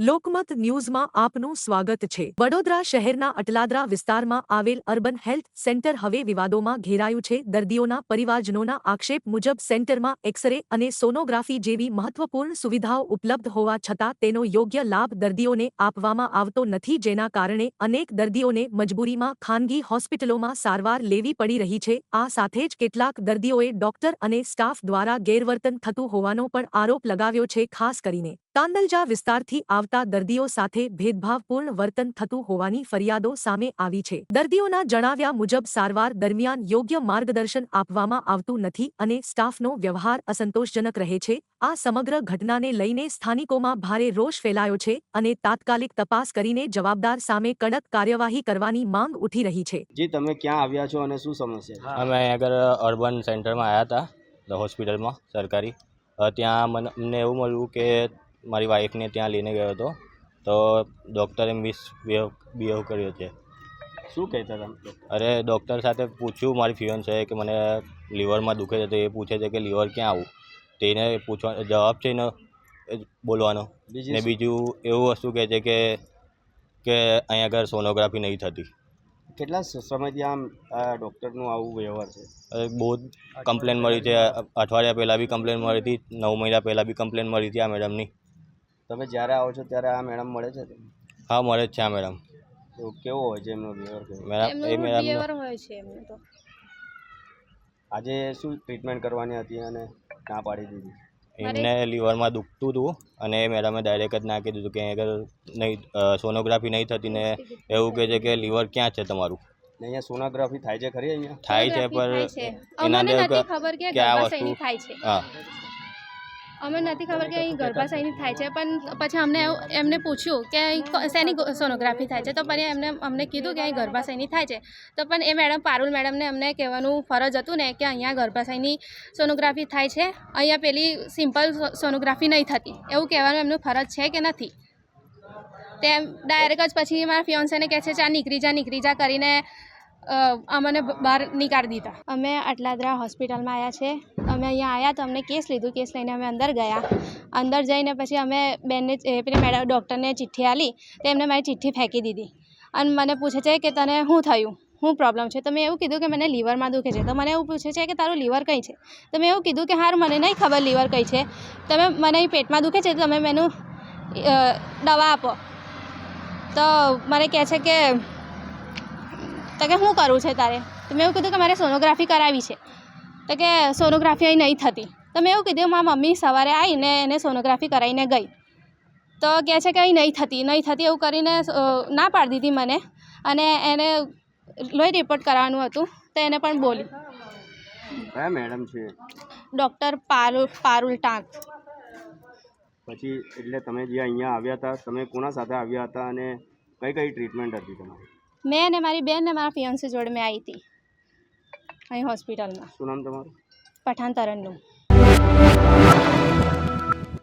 લોકમત ન્યૂઝમાં આપનું સ્વાગત છે। વડોદરા શહેરના અટલાદરા વિસ્તારમાં આવેલ અર્બન હેલ્થ સેન્ટર હવે વિવાદોમાં ઘેરાયું છે। દર્દીઓના પરિવારજનોના આક્ષેપ મુજબ સેન્ટરમાં એક્સરે અને સોનોગ્રાફી જેવી મહત્વપૂર્ણ સુવિધાઓ ઉપલબ્ધ હોવા છતાં તેનો યોગ્ય લાભ દર્દીઓને આપવામાં આવતો નથી, જેના કારણે અનેક દર્દીઓને મજબૂરીમાં ખાનગી હોસ્પિટલોમાં સારવાર લેવી પડી રહી છે। આ સાથે જ કેટલાક દર્દીઓએ ડોક્ટર અને સ્ટાફ દ્વારા ગેરવર્તન થતું હોવાનો પણ આરોપ લગાવ્યો છે। ખાસ કરીને તાંદલજા વિસ્તારથી આવતા દર્દીઓ સાથે ભેદભાવપૂર્ણ વર્તન થતું હોવાની ફરિયાદો સામે આવી છે। દર્દીઓના જણાવ્યા મુજબ સારવાર દરમિયાન યોગ્ય માર્ગદર્શન આપવામાં આવતું નથી અને સ્ટાફનો વ્યવહાર અસંતોષજનક રહે છે। આ સમગ્ર ઘટનાને લઈને સ્થાનિકોમાં ભારે રોષ ફેલાયો છે અને તાત્કાલિક તપાસ કરીને જવાબદાર સામે કડક કાર્યવાહી કરવાની માંગ ઉઠી રહી છે। जी તમે ક્યાં આવ્યા છો અને શું સમસ્યા છે? અમે આગળ અર્બન સેન્ટરમાં આવ્યા હતા, ધ હોસ્પિટલમાં સરકારી। ત્યાં અમને એવું મળ્યું કે મારી વાઈફને ત્યાં લઈને ગયો હતો તો ડૉક્ટરે બિહેવ કર્યો છે। શું કહેતા હતા? અરે ડૉક્ટર સાથે પૂછ્યું, મારી ફિયોન્સે કે મને લીવરમાં દુખે છે, તો એ પૂછે છે કે લીવર ક્યાં આવું, તેને પૂછવા જવાબ છે ને બોલવાનો। ને બીજું એવું વસ્તુ કહે છે કે અહીંયા આગળ સોનોગ્રાફી નહીં થતી। કેટલા સમયથી આમ આ ડૉક્ટરનું આવું વ્યવહાર છે? બહુ કમ્પ્લેન મળી છે। અઠવાડિયા પહેલાં બી કમ્પ્લેન મળી હતી, 9 મહિના પહેલાં બી કમ્પ્લેન મળી હતી આ મેડમની। તમે જ્યારે આવો છો ત્યારે આ મેડમ મળે છે? હા, મળે જ છે આ મેડમ। તો કેવો હોય છે એમનો વ્યવહાર? મેડમ આજે શું ટ્રીટમેન્ટ કરવાની હતી અને ના પાડી દીધી? એમને લીવરમાં દુખતું હતું અને મેડમે ડાયરેક્ટ જ ના કીધું હતું કે આગળ નહીં, સોનોગ્રાફી નહીં થતી ને એવું કહે છે કે લીવર ક્યાં છે તમારું? અહીંયા સોનોગ્રાફી થાય છે ખરી? અહીંયા થાય છે પણ એના કે આ વસ્તુ હા અમને નથી ખબર કે અહીં ગર્ભાશયની થાય છે, પણ પછી અમને એમને પૂછ્યું કે અહીં શેની સોનોગ્રાફી થાય છે, તો પછી અમને કીધું કે અહીં ગર્ભાશયની થાય છે। તો પણ એ મેડમ પારુલ મેડમને અમને કહેવાનું ફરજ હતું ને કે અહીંયા ગર્ભાશયની સોનોગ્રાફી થાય છે, અહીંયા પેલી સિમ્પલ સોનોગ્રાફી નહીં થતી, એવું કહેવાનું એમનું ફરજ છે કે નથી? તે ડાયરેક્ટ જ પછી મારા ફિયોન્સેને કહે છે ચા નીકળી જા કરીને અમને બહાર નીકાળી દીધા। અમે અટલાદરા હોસ્પિટલમાં આવ્યા છે। અમે અહીંયા આવ્યા તો અમને કેસ લીધું, કેસ લઈને અમે અંદર ગયા। અંદર જઈને પછી અમે બેનને પેલી મેડમ ડૉક્ટરને ચિઠ્ઠી આપી, તો એમને મારી ચિઠ્ઠી ફેંકી દીધી અને મને પૂછે છે કે તને શું થયું, શું પ્રોબ્લેમ છે? તો મેં એવું કીધું કે મને લીવરમાં દુખે છે। તો મને એવું પૂછે છે કે તારું લીવર કઈ છે? તો મેં એવું કીધું કે હાર મને નહીં ખબર લીવર કઈ છે, તમે મને પેટમાં દુખે છે, તમે મને દવા આપો। તો મને કહે છે કે શું કરવું છે તારે? તો મેં એવું કીધું કે મારે સોનોગ્રાફી કરાવી છે, તો કે સોનોગ્રાફી અહીં નહીં થતી। તો મેં એવું કીધું મારી મમ્મી સવારે આવીને એને સોનોગ્રાફી કરાવીને ગઈ, તો કહે છે કે અહીં નહીં થતી એવું કરીને ના પાડી દીધી મને, અને એને લોહી રિપોર્ટ કરાવવાનું હતું તો એને પણ બોલી। કયા મેડમ છે? ડૉક્ટર પારુલ ટાંક। પછી એટલે તમે જે અહીંયા આવ્યા હતા, તમે કોના સાથે આવ્યા હતા અને કઈ કઈ ટ્રીટમેન્ટ હતી તમારી? મેં અને મારી બેન ને મારા ફિયોન્સે જોડે મેં આવી હતી અહીં હોસ્પિટલમાં। શું નામ તમારું? પઠાણ તરન્નુમ।